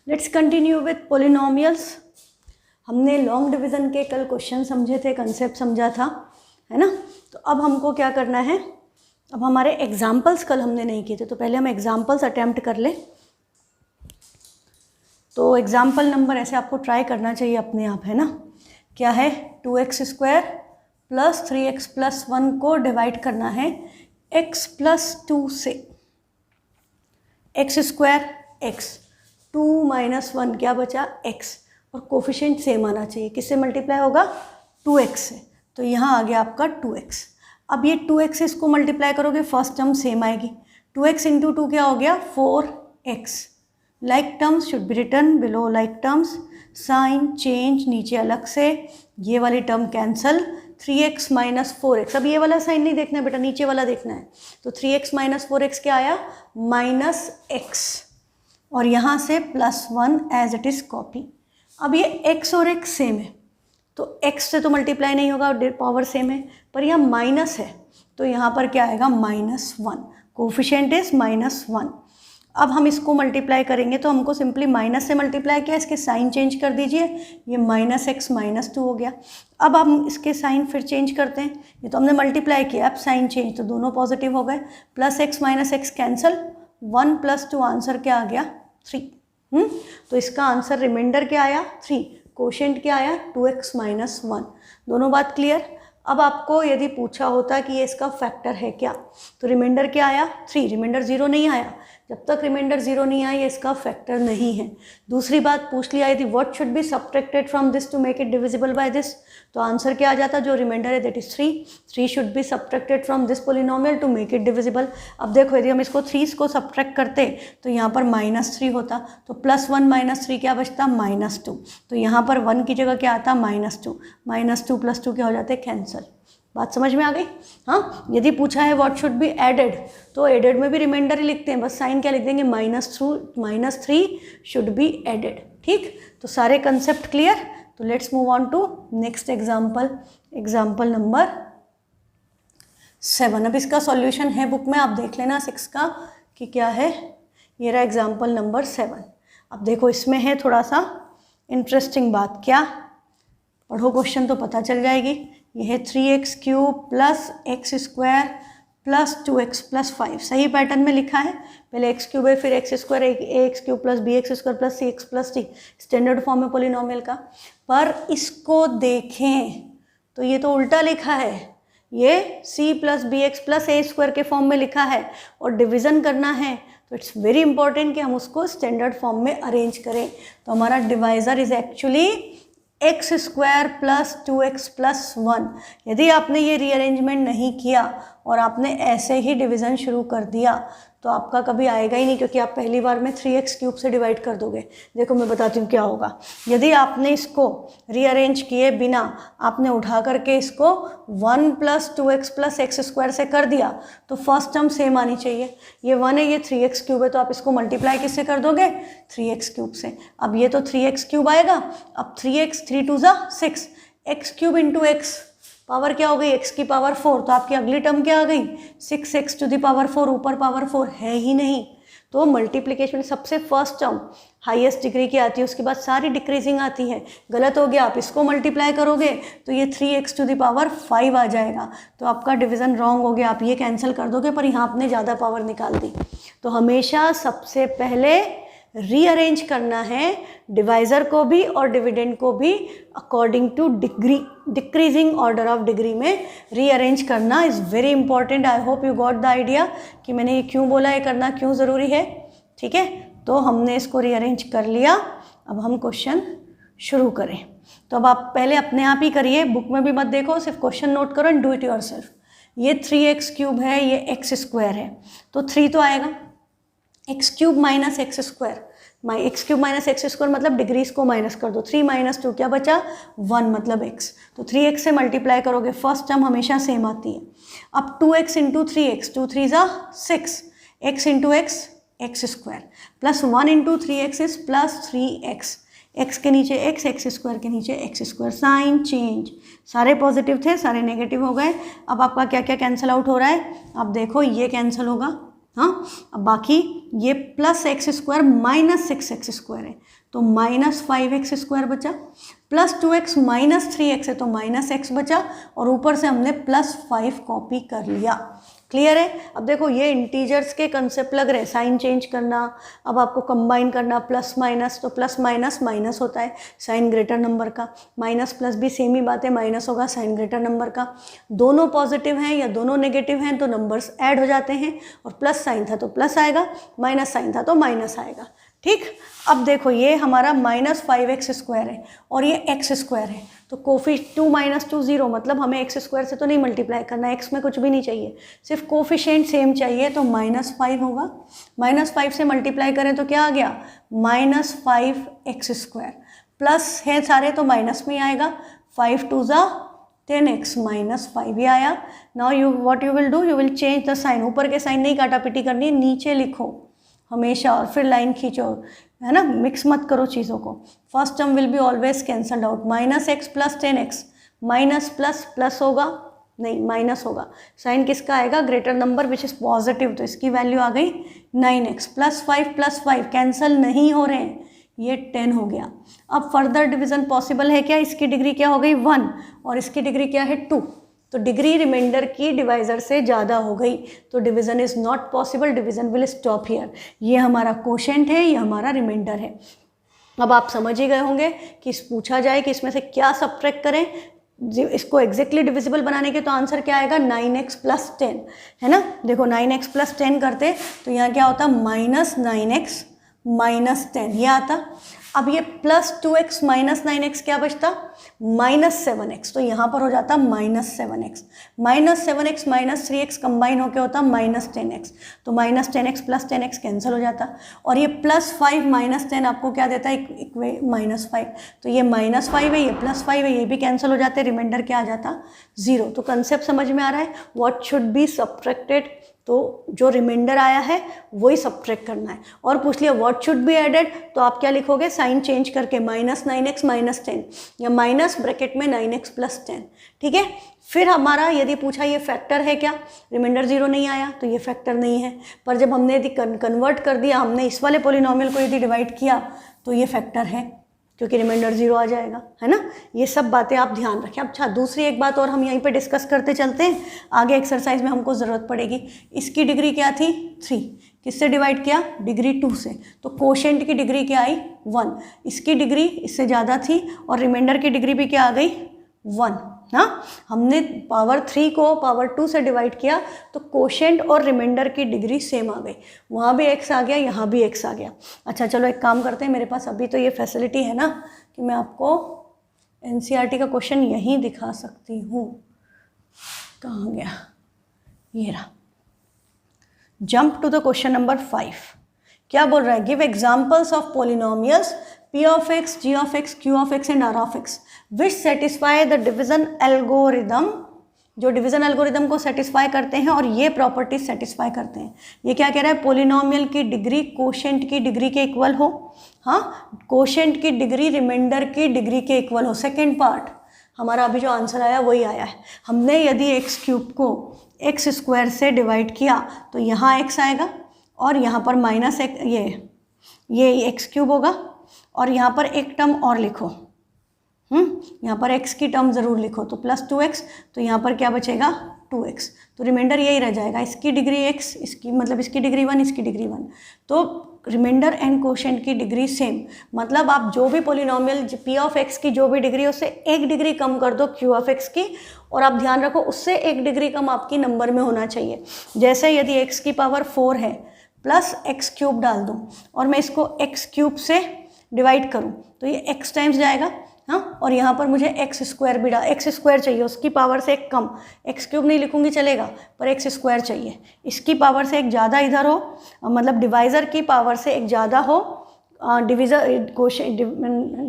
Let's continue with polynomials. हमने long division के कल क्वेश्चन समझे थे, कंसेप्ट समझा था, है ना। तो अब हमको क्या करना है, अब हमारे एग्जाम्पल्स कल हमने नहीं किए थे, तो पहले हम एग्जाम्पल्स अटैम्प्ट कर लें। तो एग्जाम्पल नंबर ऐसे आपको ट्राई करना चाहिए अपने आप, है ना। क्या है, 2x² प्लस 3x प्लस 1 को डिवाइड करना है x प्लस 2 से। x² x, 2 माइनस 1 क्या बचा x, और कोफिशिएंट सेम आना चाहिए। किससे मल्टीप्लाई होगा, 2x से, तो यहाँ आ गया आपका 2x। अब ये 2x से इसको मल्टीप्लाई करोगे, फर्स्ट टर्म सेम आएगी, 2x इंटू 2 क्या हो गया 4x। Like terms should be return below like terms, sign change नीचे अलग से, ये वाली term cancel, 3x minus 4x। अब ये वाला साइन नहीं देखना है बेटा, नीचे वाला देखना है। तो 3x माइनस 4x क्या आया, माइनस x, और यहाँ से +1 एज इट इज़ कॉपी। अब ये x और x सेम है, तो x से तो मल्टीप्लाई नहीं होगा, पावर सेम है, पर यहाँ माइनस है, तो यहाँ पर क्या आएगा -1, कोफिशिएंट इज -1। अब हम इसको मल्टीप्लाई करेंगे, तो हमको सिंपली माइनस से मल्टीप्लाई किया, इसके साइन चेंज कर दीजिए, ये -x -2 हो गया। अब हम इसके साइन फिर चेंज करते हैं, ये तो हमने मल्टीप्लाई किया, अब साइन चेंज, तो दोनों पॉजिटिव हो गए, +x -x कैंसल, 1 + 2 आंसर क्या आ गया 3। तो इसका आंसर रिमाइंडर क्या आया 3, कोशेंट क्या आया 2x - 1। दोनों बात क्लियर। अब आपको यदि पूछा होता कि ये इसका फैक्टर है क्या, तो रिमाइंडर क्या आया 3, रिमाइंडर 0 नहीं आया। जब तक रिमाइंडर 0 नहीं आया, ये इसका फैक्टर नहीं है। दूसरी बात पूछ लिया यदि what should be subtracted from this to make it divisible by this, तो आंसर क्या आ जाता, जो रिमाइंडर है that is 3 should be subtracted from this polynomial to make it divisible. अब देखो यदि हम इसको 3 को सब्ट्रैक्ट करते तो यहाँ पर -3 होता, तो +1 - 3 क्या बचता -2, तो यहाँ पर 1 की जगह क्या आता -2, -2 + 2 क्या हो जाते कैंसल। बात समझ में आ गई। हाँ, यदि पूछा है व्हाट शुड बी एडेड, तो एडेड में भी रिमाइंडर ही लिखते हैं, बस साइन क्या लिख देंगे -3 शुड बी एडेड। ठीक, तो सारे कंसेप्ट क्लियर। तो let's move on to next example, example number 7। अब इसका सॉल्यूशन है बुक में, आप देख लेना 6 का कि क्या है। ये रहा एग्जाम्पल नंबर 7। अब देखो इसमें है थोड़ा सा इंटरेस्टिंग बात, क्या, पढ़ो क्वेश्चन तो पता चल जाएगी। ये है 3x³ plus x² plus 2x plus 5, सही पैटर्न में लिखा है। पहले x³ है, फिर x² ax³ plus bx² plus cx plus d, standard form है पोलिनोमियल का। पर इसको देखें तो ये तो उल्टा लिखा है, ये c plus bx plus a² के फॉर्म में लिखा है, और डिवीज़न करना है तो इट्स वेरी इंपॉर्टेंट कि हम उसको स्टैंडर्ड फॉर्म में अरेंज करें। तो हमारा divisor is actually x² plus 2x plus 1। यदि आपने ये रीअरेंजमेंट नहीं किया और आपने ऐसे ही डिवीज़न शुरू कर दिया तो आपका कभी आएगा ही नहीं, क्योंकि आप पहली बार में 3x³ से डिवाइड कर दोगे। देखो मैं बताती हूँ क्या होगा। यदि आपने इसको रीअरेंज किए बिना आपने उठा करके इसको 1 + 2x प्लस x² से कर दिया, तो फर्स्ट टर्म सेम आनी चाहिए। ये 1 है, ये 3x³ है, तो आप इसको मल्टीप्लाई किससे कर दोगे 3x³ से। अब ये तो 3x³ आएगा, अब 3x 3 2 6, x³ into x, power क्या हो गई x की पावर 4, तो आपकी अगली टर्म क्या आ गई 6x टू द पावर 4, ऊपर पावर 4 है ही नहीं। तो मल्टीप्लिकेशन सबसे फर्स्ट टर्म हाईएस्ट डिग्री की आती है, उसके बाद सारी डिक्रीजिंग आती है। गलत हो गया, आप इसको मल्टीप्लाई करोगे तो ये 3x टू द पावर 5 आ जाएगा, तो आपका डिवीज़न रॉन्ग हो गया। आप ये कैंसिल कर दोगे, पर यहाँ आपने ज़्यादा पावर निकाल दी। तो हमेशा सबसे पहले रीअरेंज करना है डिवाइज़र को भी और डिविडेंड को भी according two degree, decreasing order of degree में रीअरेंज करना is very important. I hope you got the idea कि मैंने ये क्यों बोला, ये करना क्यों ज़रूरी है। ठीक है, तो हमने इसको रीअरेंज कर लिया। अब हम क्वेश्चन शुरू करें। तो अब आप पहले अपने आप ही करिए, बुक में भी मत देखो, सिर्फ क्वेश्चन नोट करो एंड डू इट योरसेल्फ। ये 3x³ है, ये x² है, तो 3 तो आएगा, x³ minus x², x³ minus x² मतलब डिग्रीज को माइनस कर दो, 3 - 2 क्या बचा 1 मतलब x, तो 3x से मल्टीप्लाई करोगे, फर्स्ट टर्म हमेशा सेम आती है। अब 2x into 3x, 2 3 6, x into x x² plus 1 into 3x is plus 3x, x के नीचे x² के नीचे x², साइन चेंज, सारे पॉजिटिव थे सारे नेगेटिव हो गए। अब आपका क्या क्या कैंसिल आउट हो रहा है, आप देखो ये कैंसिल होगा, हाँ, अब बाकी ये plus x square minus 6x square है तो माइनस 5x स्क्वायर बचा, प्लस 2x माइनस 3x है तो माइनस x बचा, और ऊपर से हमने प्लस 5 कॉपी कर लिया। क्लियर है? अब देखो ये इंटीजर्स के कंसेप्ट लग रहे हैं, साइन चेंज करना, अब आपको कंबाइन करना प्लस माइनस, तो प्लस माइनस माइनस होता है साइन ग्रेटर नंबर का, माइनस प्लस भी सेम ही बात है, माइनस होगा साइन ग्रेटर नंबर का। दोनों पॉजिटिव हैं या दोनों नेगेटिव हैं तो नंबर्स ऐड हो जाते हैं, और प्लस साइन था तो प्लस आएगा, माइनस साइन था तो माइनस आएगा। ठीक, अब देखो ये हमारा माइनस 5x स्क्वायर है और ये x स्क्वायर है, तो कोफिशिएंट 2 माइनस 2 0, मतलब हमें x स्क्वायर से तो नहीं मल्टीप्लाई करना, x में कुछ भी नहीं चाहिए, सिर्फ कोफिशिएंट सेम चाहिए, तो माइनस 5 होगा। माइनस 5 से मल्टीप्लाई करें तो क्या आ गया, माइनस 5x स्क्वायर, प्लस है सारे तो माइनस में आएगा, 5 2 ज़ा 10x माइनस 5 ही आया। Now you what you will do, you will change the sign, ऊपर के साइन नहीं काटा पिटी करनी, नीचे लिखो हमेशा और फिर लाइन खींचो, है ना, मिक्स मत करो चीज़ों को। First term will be always cancelled out, minus x plus 10x, minus plus plus होगा नहीं माइनस होगा, साइन किसका आएगा, greater number which is positive, तो इसकी वैल्यू आ गई 9x, प्लस 5 कैंसल नहीं हो रहे हैं, ये 10 हो गया। अब फर्दर डिवीजन पॉसिबल है क्या, इसकी डिग्री क्या हो गई 1 और इसकी डिग्री क्या है 2, तो डिग्री रिमाइंडर की डिवाइजर से ज़्यादा हो गई, तो division is not possible, division will stop here. ये हमारा कोशेंट है, ये हमारा रिमाइंडर है। अब आप समझ ही गए होंगे कि पूछा जाए कि इसमें से क्या सब्ट्रैक्ट करें, इसको एग्जैक्टली डिविजिबल बनाने के, तो आंसर क्या आएगा, 9x प्लस 10, है ना। देखो 9x प्लस 10 करते तो यहाँ क्या होता, माइनस 9x माइनस 10 ये आता। अब ये प्लस 2x माइनस 9x क्या बचता, माइनस 7x, तो यहाँ पर हो जाता minus 7x, minus 7x minus 3x combine होकर होता माइनस 10x, तो minus 10x plus 10x cancel हो जाता, और ये प्लस 5 माइनस 10 आपको क्या देता है, माइनस 5, तो ये माइनस 5 है, ये प्लस 5 है, ये भी कैंसिल हो जाते, रिमाइंडर क्या आ जाता 0। तो कंसेप्ट समझ में आ रहा है, व्हाट शुड बी सब्ट्रैक्टेड, तो जो रिमाइंडर आया है वही सब्ट्रैक्ट करना है। और पूछ लिया व्हाट शुड बी एडेड, तो आप क्या लिखोगे, साइन चेंज करके माइनस 9x माइनस 10 या माइनस ब्रैकेट में 9x प्लस 10, ठीक है। फिर हमारा यदि पूछा ये फैक्टर है क्या, रिमाइंडर 0 नहीं आया तो ये फैक्टर नहीं है, पर जब हमने यदि कन्वर्ट कर दिया, हमने इस वाले पॉलिनोमियल को यदि डिवाइड किया तो ये फैक्टर है, क्योंकि रिमाइंडर 0 आ जाएगा, है ना। ये सब बातें आप ध्यान रखें। अच्छा, दूसरी एक बात और हम यहीं पे डिस्कस करते चलते हैं, आगे एक्सरसाइज में हमको ज़रूरत पड़ेगी। इसकी डिग्री क्या थी 3, किससे डिवाइड किया, डिग्री 2 से, तो कोशेंट की डिग्री क्या आई 1, इसकी डिग्री इससे ज़्यादा थी और रिमाइंडर की डिग्री भी क्या आ गई 1, हाँ। हमने पावर 3 को पावर 2 से डिवाइड किया तो कोशेंट और रिमाइंडर की डिग्री सेम आ गई, वहाँ भी x आ गया, यहाँ भी x आ गया। अच्छा चलो एक काम करते हैं, मेरे पास अभी तो ये फैसिलिटी है ना कि मैं आपको NCERT का क्वेश्चन यहीं दिखा सकती हूँ, कहाँ गया, ये रहा। Jump to the question number 5, क्या बोल रहा है, give examples of polynomials p of x, g of x, q of x and r of x which satisfy the division algorithm, जो डिवीजन एल्गोरिदम को सेटिस्फाई करते हैं और ये प्रॉपर्टीज सेटिस्फाई करते हैं। ये क्या कह रहा है, पोलिनोमियल की डिग्री कोशेंट की डिग्री के इक्वल हो, हाँ, कोशेंट की डिग्री रिमाइंडर की डिग्री के इक्वल हो। सेकेंड पार्ट हमारा अभी जो आंसर आया वही आया है। हमने यदि एक्स क्यूब को एक्स स्क्वायर से डिवाइड किया तो यहाँ एक्स आएगा और यहाँ पर माइनस एक ये एक्स क्यूब होगा, और यहाँ पर एक टर्म और लिखो, यहाँ पर x की टर्म ज़रूर लिखो, तो प्लस 2x, तो यहाँ पर क्या बचेगा 2x, तो रिमाइंडर यही रह जाएगा, इसकी डिग्री x, इसकी मतलब इसकी डिग्री 1, इसकी डिग्री 1, तो रिमाइंडर एंड कोशेंट की डिग्री सेम। मतलब आप जो भी पोलिनोमियल p ऑफ x की जो भी डिग्री है उससे 1 डिग्री कम कर दो q ऑफ x की, और आप ध्यान रखो उससे 1 डिग्री कम आपकी नंबर में होना चाहिए। जैसे यदि x की पावर 4 है प्लस x क्यूब डाल दूँ और मैं इसको x क्यूब से डिवाइड करूँ तो ये x टाइम्स जाएगा, हाँ, और यहाँ पर मुझे एक्स स्क्वायर भी एक्स स्क्वायर चाहिए, उसकी पावर से एक कम, एक्स क्यूब नहीं लिखूंगी चलेगा, पर एक्स स्क्वायर चाहिए, इसकी पावर से एक ज़्यादा इधर हो, मतलब डिवाइज़र की पावर से एक ज़्यादा हो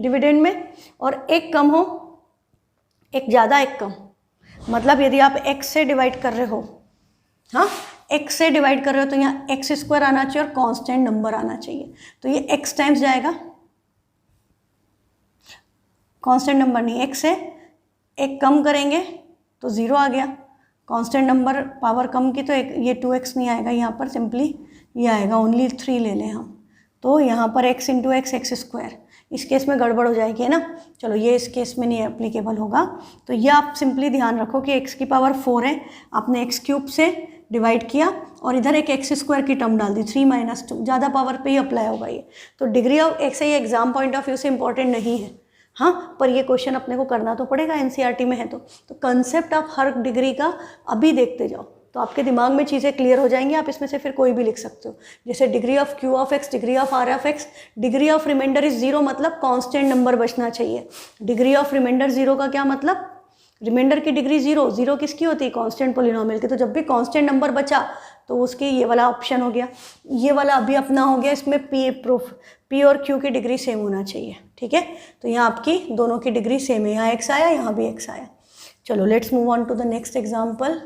डिविडेंड में, और एक कम हो, एक ज़्यादा एक कम। मतलब यदि आप एक्स से डिवाइड कर रहे हो, हाँ, एक्स से डिवाइड कर रहे हो तो यहाँ एक्स स्क्वायर आना चाहिए और कांस्टेंट नंबर आना चाहिए, तो ये एक्स टाइम्स जाएगा, कांस्टेंट नंबर नहीं, x से एक कम करेंगे तो 0 आ गया, कांस्टेंट नंबर पावर कम की तो ये 2x नहीं आएगा, यहाँ पर सिंपली ये आएगा, ओनली 3 ले लें हम, तो यहाँ पर x into x x square, इस केस में गड़बड़ हो जाएगी है ना। चलो ये इस केस में नहीं एप्लीकेबल होगा, तो ये आप सिंपली ध्यान रखो कि x की पावर 4 है, आपने x क्यूब से डिवाइड किया और इधर एक एक्स स्क्वायर की टर्म डाल दी, 3 - 2, ज़्यादा पावर पे ही अप्लाई होगा ये। तो डिग्री ऑफ एक्स ये एग्जाम पॉइंट ऑफ व्यू से इंपॉर्टेंट नहीं है, हाँ, पर ये क्वेश्चन अपने को करना तो पड़ेगा, एनसीईआरटी में है तो कंसेप्ट आप हर डिग्री का अभी देखते जाओ, तो आपके दिमाग में चीज़ें क्लियर हो जाएंगी, आप इसमें से फिर कोई भी लिख सकते हो। जैसे degree of Q of X, degree of R of X, degree of remainder is 0, मतलब कांस्टेंट नंबर बचना चाहिए। डिग्री ऑफ रिमाइंडर 0 का क्या मतलब, रिमाइंडर की डिग्री 0, 0 किसकी होती है, कांस्टेंट पॉलिनोमियल की, तो जब भी कांस्टेंट नंबर बचा तो उसकी ये वाला ऑप्शन हो गया, ये वाला अभी अपना हो गया, इसमें पी और क्यू की डिग्री सेम होना चाहिए, ठीक है। तो यहाँ आपकी दोनों की डिग्री सेम है, यहाँ एक्स आया, यहाँ भी एक्स आया। चलो let's move on to the next example.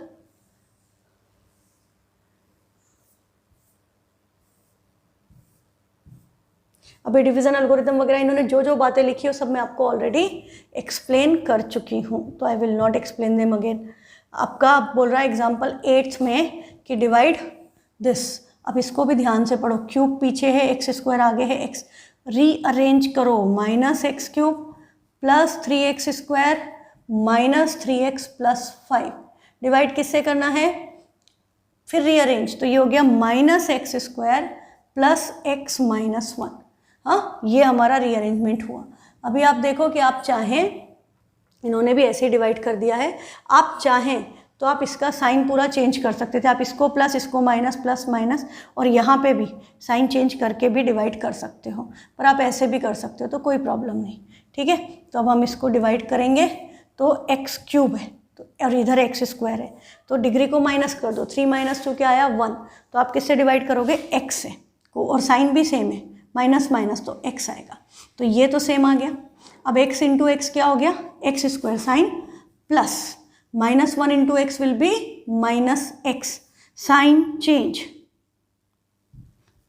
अभी डिवीजन एल्गोरिथम वगैरह इन्होंने जो जो बातें लिखी हो सब मैं आपको ऑलरेडी एक्सप्लेन कर चुकी हूँ, तो I will not explain them again. आपका बोल रहा है एग्जाम्पल 8 में कि डिवाइड दिस, अब इसको भी ध्यान से पढ़ो, क्यूब पीछे है, एक्स स्क्वायर आगे है, एक्स रीअरेंज करो, -x cube plus 3x square minus 3x plus 5, divide किससे करना है, फिर रीअरेंज, तो ये हो गया -x square plus x minus 1, हाँ, ये हमारा रीअरेंजमेंट हुआ। अभी आप देखो कि आप चाहें, इन्होंने भी ऐसे ही डिवाइड कर दिया है, आप चाहें तो आप इसका साइन पूरा चेंज कर सकते थे, आप इसको प्लस, इसको माइनस, प्लस माइनस, और यहाँ पे भी साइन चेंज करके भी डिवाइड कर सकते हो, पर आप ऐसे भी कर सकते हो, तो कोई प्रॉब्लम नहीं, ठीक है। तो अब हम इसको डिवाइड करेंगे, तो x क्यूब है तो, और इधर x स्क्वायर है, तो डिग्री को माइनस कर दो, 3 - 2 क्या आया 1, तो आप किससे डिवाइड करोगे, x से, और साइन भी सेम है, माइनस माइनस तो x आएगा, तो ये तो सेम आ गया। अब x इंटू एक्स क्या हो गया, x square sign plus -1 into x will be -x, sign change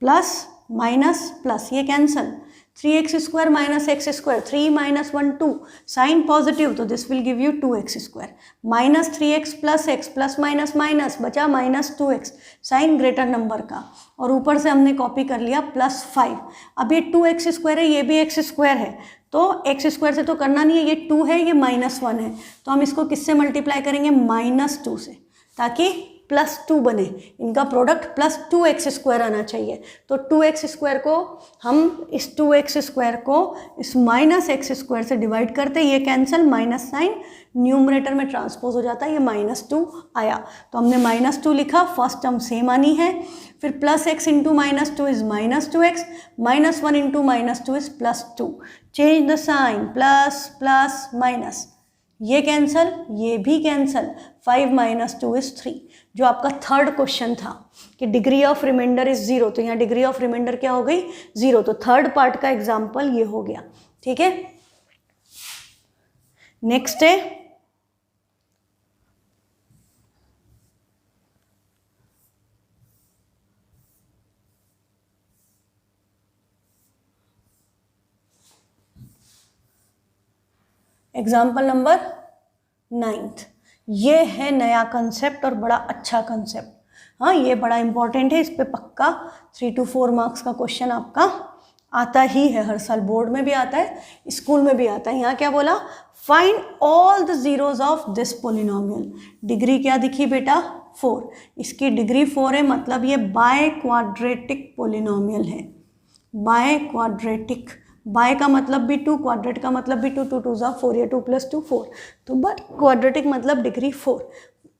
plus minus plus, ये cancel, 3x square minus x square, 3 - 1 2, sign positive तो this will give you 2x square, -3x plus x plus minus minus बचा -2x, sign greater number का, और ऊपर से हमने copy कर लिया +5। अब ये 2x स्क्वायर है, ये भी x स्क्वायर है, तो x स्क्वायर से तो करना नहीं है, ये 2 है, ये -1 है, तो हम इसको किससे मल्टीप्लाई करेंगे, -2 से, ताकि +2 बने, इनका प्रोडक्ट +2x स्क्वायर आना चाहिए। तो 2x स्क्वायर को हम इस 2x स्क्वायर को इस -x स्क्वायर से डिवाइड करते, ये कैंसिल, माइनस साइन न्यूमरेटर में ट्रांसपोज हो जाता है, ये -2 आया, तो हमने -2 लिखा, फर्स्ट टर्म सेम आनी है, फिर +x into -2 is -2x, -1 into -2 is +2, change the sign, plus plus minus, ये कैंसल, ये भी कैंसल, 5 - 2 इज 3, जो आपका थर्ड क्वेश्चन था कि डिग्री ऑफ रिमाइंडर इज 0, तो यहाँ डिग्री ऑफ रिमाइंडर क्या हो गई, 0, तो थर्ड पार्ट का एग्जाम्पल ये हो गया, ठीक है। नेक्स्ट है एग्जाम्पल नंबर 9, ये है नया कंसेप्ट और बड़ा अच्छा कंसेप्ट, हाँ, ये बड़ा इंपॉर्टेंट है, इस पे पक्का 3 to 4 मार्क्स का क्वेश्चन आपका आता ही है, हर साल बोर्ड में भी आता है, स्कूल में भी आता है। यहाँ क्या बोला, find all the zeros of this polynomial, degree क्या दिखी बेटा 4, इसकी डिग्री 4 है, मतलब ये बाय क्वाड्रेटिक पोलिनोमियल है, बाय क्वाड्रेटिक, बाय का मतलब भी 2, क्वाड्रेट का मतलब भी 2, 2 2 4, या 2 + 2 4, तो बट क्वाड्रेटिक मतलब degree 4।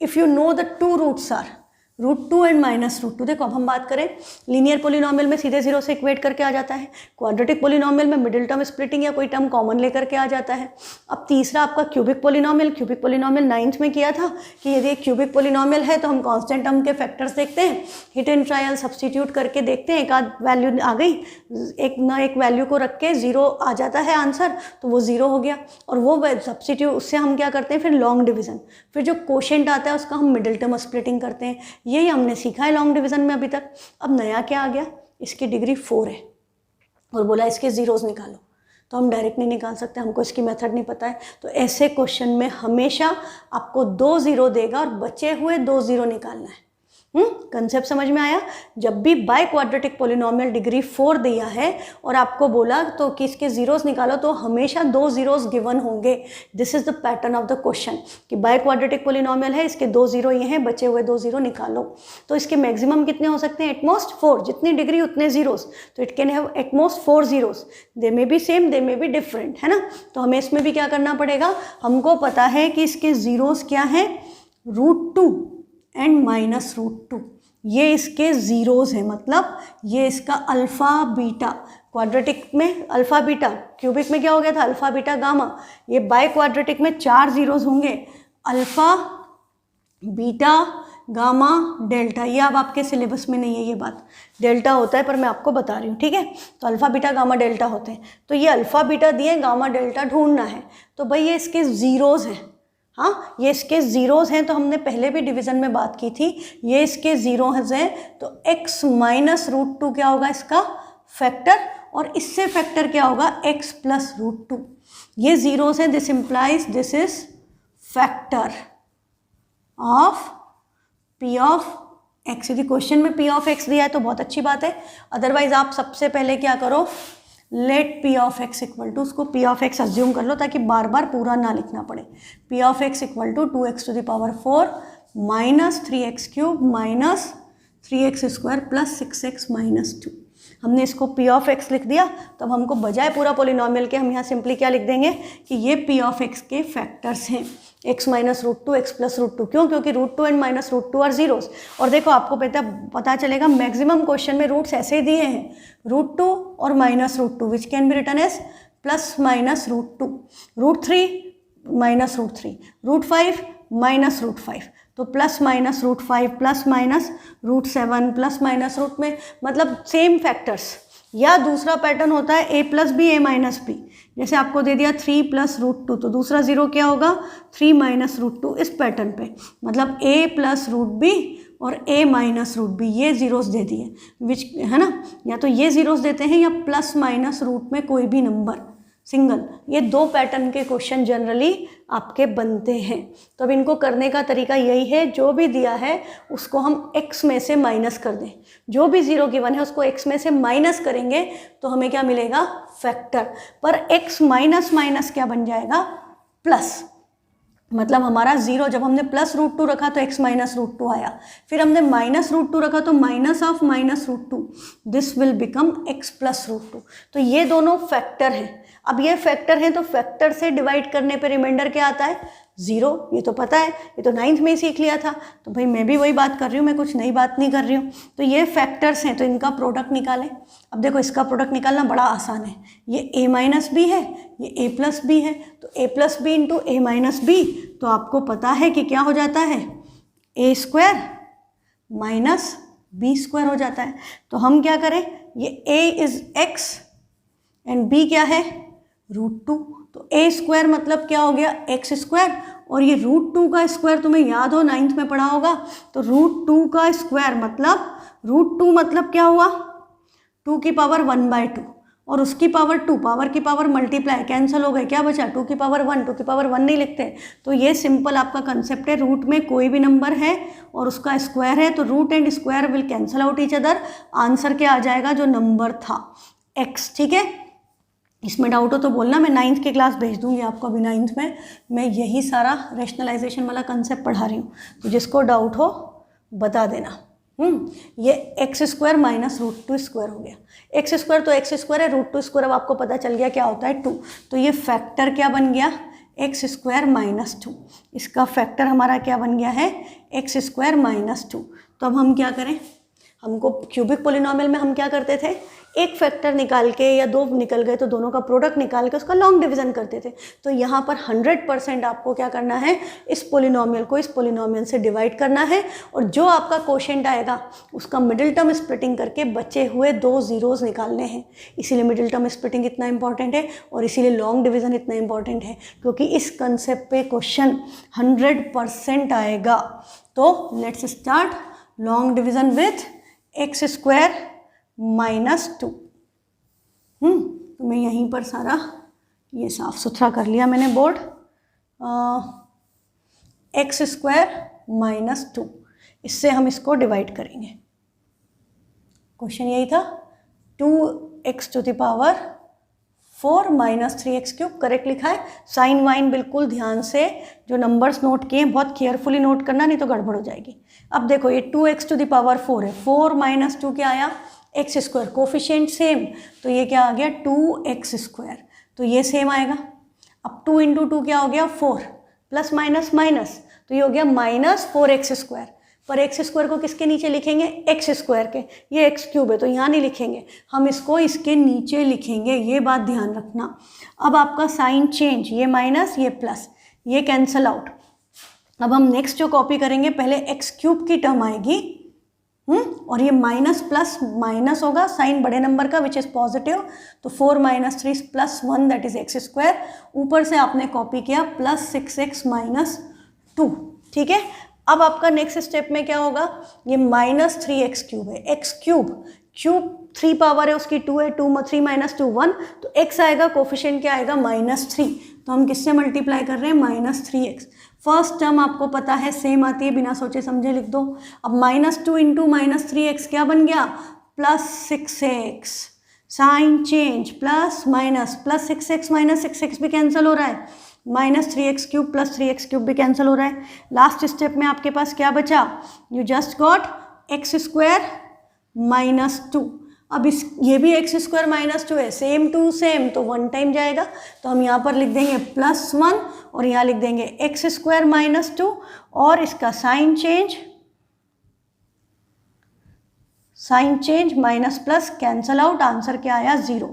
If you know the 2 roots are √2 and -√2, देखो अब हम बात करें लीनियर पोलिनोमियल में सीधे 0 से इक्वेट करके आ जाता है, क्वाड्रेटिक पोलिनोमियल में मिडिल टर्म स्प्लिटिंग या कोई टर्म कॉमन लेकर के आ जाता है। अब तीसरा आपका cubic polynomial, cubic polynomial 9th में किया था कि यदि एक क्यूबिक पोलिनोमियल है तो हम कांस्टेंट टर्म के फैक्टर्स देखते हैं, हिट एंड ट्रायल सब्सटीट्यूट करके देखते हैं, एक आध वैल्यू आ गई, एक वैल्यू को रख के 0 आ जाता है आंसर, तो वो 0 हो गया, और वो सब्सटीट्यूट उससे हम क्या करते हैं, फिर लॉन्ग डिवीजन, फिर जो कोशेंट आता है उसका हम मिडिल टर्म स्प्लिटिंग करते हैं, यही हमने सीखा है लॉन्ग डिवीजन में अभी तक। अब नया क्या आ गया, इसकी डिग्री 4 है और बोला इसके जीरोस निकालो, तो हम डायरेक्ट नहीं निकाल सकते, हमको इसकी मेथड नहीं पता है। तो ऐसे क्वेश्चन में हमेशा आपको 2 0 देगा और बचे हुए 2 0 निकालना है। कंसेप्ट समझ में आया? जब भी बाय क्वाड्रेटिक पोलिनोमियल डिग्री 4 दिया है और आपको बोला तो कि इसके जीरोस निकालो, तो हमेशा 2 जीरोस गिवन होंगे। This is the pattern of the question कि बाय क्वाड्रेटिक पोलिनोमियल है, इसके 2 0 ये हैं, बचे हुए 2 0 निकालो। तो इसके मैक्सिमम कितने हो सकते हैं? एटमोस्ट 4, जितनी डिग्री उतने जीरोस, तो it can have at most 4 zeros. They may be same, they may be different, है ना। तो हमें इसमें भी क्या करना पड़ेगा, हमको पता है कि इसके जीरोस क्या है, √2 एंड -√2, ये इसके जीरोस है। मतलब ये इसका अल्फ़ा बीटा, क्वाड्रेटिक में अल्फ़ा बीटा, क्यूबिक में क्या हो गया था, अल्फ़ा बीटा गामा। ये बाय क्वाड्रेटिक में 4 जीरोस होंगे, अल्फ़ा बीटा गामा डेल्टा। ये अब आपके सिलेबस में नहीं है ये बात, डेल्टा होता है पर मैं आपको बता रही हूँ, ठीक है। तो अल्फ़ा बीटा गामा डेल्टा होते हैं। तो ये अल्फ़ा बीटा दिए, गामा डेल्टा ढूंढना है। तो भाई ये इसके ज़ीरोज़ हैं, हाँ ये इसके ज़ीरोज़ हैं। तो हमने पहले भी डिवीज़न में बात की थी, ये इसके ज़ीरोज़ हैं। तो x -√2 क्या होगा, इसका फैक्टर, और इससे फैक्टर क्या होगा, x +√2। ये ज़ीरोज़ हैं, this implies this is factor of p of x। यदि क्वेश्चन में p ऑफ x दिया है तो बहुत अच्छी बात है, अदरवाइज आप सबसे पहले क्या करो, let p of x equal to, उसको p ऑफ x अज्यूम कर लो ताकि बार बार पूरा ना लिखना पड़े। p of x equal to 2x⁴ -3x³ -3x² + 6x -2। हमने इसको p ऑफ x लिख दिया। तो अब हमको बजाय पूरा पोलिनोमियल के हम यहाँ सिंपली क्या लिख देंगे कि ये p ऑफ x के फैक्टर्स हैं, x -√2 x +√2। क्यों? क्योंकि √2 एंड -√2 आर जीरोस। और देखो आपको पता चलेगा मैक्सिमम क्वेश्चन में रूट्स ऐसे ही दिए हैं, √2 और -√2 which can be written as +-√2, √3 -√3, √5 -√5। तो +-√5 +-√7 +-√ में मतलब सेम फैक्टर्स। या दूसरा पैटर्न होता है a + b a - b, जैसे आपको दे दिया 3 +√2, तो दूसरा जीरो क्या होगा, 3 -√2। इस पैटर्न पे मतलब a +√b और a -√b, ये जीरोस दे दिए, विच है ना, या तो ये जीरोस देते हैं या +-√ में कोई भी नंबर सिंगल। ये 2 पैटर्न के क्वेश्चन जनरली आपके बनते हैं। तो अब इनको करने का तरीका यही है, जो भी दिया है उसको हम x में से माइनस कर दें, जो भी जीरो गिवन है उसको x में से माइनस करेंगे तो हमें क्या मिलेगा, फैक्टर। पर x माइनस क्या बन जाएगा, प्लस। मतलब हमारा जीरो, जब हमने +√2 रखा तो x -√2 आया, फिर हमने -√2 रखा तो -√2, दिस विल बिकम x +√2। तो ये दोनों फैक्टर हैं। अब ये फैक्टर हैं तो फैक्टर से डिवाइड करने पे रिमाइंडर क्या आता है, 0। ये तो पता है, ये तो 9th में ही सीख लिया था। तो भाई मैं भी वही बात कर रही हूँ, मैं कुछ नई बात नहीं कर रही हूँ। तो ये फैक्टर्स हैं, तो इनका प्रोडक्ट निकालें। अब देखो इसका प्रोडक्ट निकालना बड़ा आसान है, ये a - b है, ये a + b है, तो a + b × a - b, तो आपको पता है कि क्या हो जाता है, a² - b² हो जाता है। तो हम क्या करें, ये a is x and b क्या है, √2। तो a² मतलब क्या हो गया, x², और ये √2 का स्क्वायर तुम्हें याद हो 9th में पढ़ा होगा। तो √2 का स्क्वायर मतलब √2 मतलब क्या हुआ, 2 की पावर 1/2 और उसकी पावर 2, पावर की पावर मल्टीप्लाई, कैंसिल हो गए, क्या बचा, 2 की पावर 1, 2 की पावर 1 नहीं लिखते। तो ये सिंपल आपका कंसेप्ट है, रूट में कोई भी नंबर है और उसका स्क्वायर है तो root and square will cancel out each other, answer क्या आ जाएगा, जो नंबर था x। ठीक है, इसमें डाउट हो तो बोलना, मैं 9th की क्लास भेज दूंगी आपको। अभी 9th में मैं यही सारा रेशनलाइजेशन वाला कंसेप्ट पढ़ा रही हूँ, तो जिसको डाउट हो बता देना। ये x² -√2² हो गया, x² तो x² है, √2², अब आपको पता चल गया क्या होता है 2। तो ये फैक्टर क्या बन गया, x² - 2। इसका फैक्टर हमारा क्या बन गया है, x² - 2। तो अब हम क्या करें, हमको क्यूबिक पोलिनोमियल में हम क्या करते थे, एक फैक्टर निकाल के या 2 निकल गए तो दोनों का प्रोडक्ट निकाल के उसका लॉन्ग डिवीजन करते थे। तो यहाँ पर 100% आपको क्या करना है, इस पोलिनोमियल को इस पोलिनोमियल से डिवाइड करना है, और जो आपका क्वोशिएंट आएगा उसका मिडिल टर्म स्प्लिटिंग करके बचे हुए 2 जीरोस निकालने हैं। इसीलिए मिडिल टर्म स्प्लिटिंग इतना इंपॉर्टेंट है और इसीलिए लॉन्ग डिवीजन इतना इंपॉर्टेंट है, क्योंकि इस कंसेप्ट पे क्वेश्चन 100% आएगा। तो let's start long division with x² - 2। तो मैं यहीं पर सारा ये साफ सुथरा कर लिया मैंने बोर्ड। एक्स स्क्वायर माइनस 2, इससे हम इसको डिवाइड करेंगे। क्वेश्चन यही था, 2x to the power 4 minus 3x cube, correct लिखा है। साइन वाइन बिल्कुल ध्यान से जो नंबर्स नोट किए हैं बहुत केयरफुली नोट करना, नहीं तो गड़बड़ हो जाएगी। अब देखो ये 2x टू द पावर 4 है, 4 माइनस 2 क्या आया, एक्स स्क्वायर, कोफिशिएंट सेम, तो ये क्या आ गया 2x स्क्वायर, तो ये सेम आएगा। अब 2 इंटू 2 क्या हो गया 4, प्लस माइनस माइनस, तो ये हो गया माइनस 4x स्क्वायर। पर एक्स स्क्वायर को किसके नीचे लिखेंगे, एक्स स्क्वायर के, ये एक्स क्यूब है तो यहाँ नहीं लिखेंगे, हम इसको इसके नीचे लिखेंगे, ये बात ध्यान रखना। अब आपका साइन चेंज, ये माइनस ये प्लस, ये कैंसल आउट। अब हम नेक्स्ट जो कॉपी करेंगे, पहले एक्स क्यूब की टर्म आएगी और ये माइनस प्लस माइनस होगा, साइन बड़े नंबर का विच इज़ पॉजिटिव, तो 4 minus 3 plus 1 that is x square. ऊपर से आपने कॉपी किया प्लस 6x माइनस 2, ठीक है। अब आपका नेक्स्ट स्टेप में क्या होगा, ये माइनस 3x क्यूब है, एक्स क्यूब, क्यूब 3 पावर है उसकी 2 है, 2 3 माइनस 2 1, तो x आएगा, कोफिशिएंट क्या आएगा -3, तो हम किससे मल्टीप्लाई कर रहे हैं -3x। फर्स्ट टर्म आपको पता है सेम आती है, बिना सोचे समझे लिख दो। अब -2 इंटू -3x क्या बन गया, +6x, sign change plus minus, plus 6x minus 6x भी कैंसिल हो रहा है, -3x cube plus 3x cube भी कैंसिल हो रहा है। लास्ट स्टेप में आपके पास क्या बचा, you just got x square -2। अब इस ये भी एक्स स्क्वायर -2 है, सेम टू सेम, तो 1 टाइम जाएगा, तो हम यहाँ पर लिख देंगे +1 और यहाँ लिख देंगे एक्स स्क्वायर -2 और इसका sign change minus plus cancel out, answer क्या आया 0।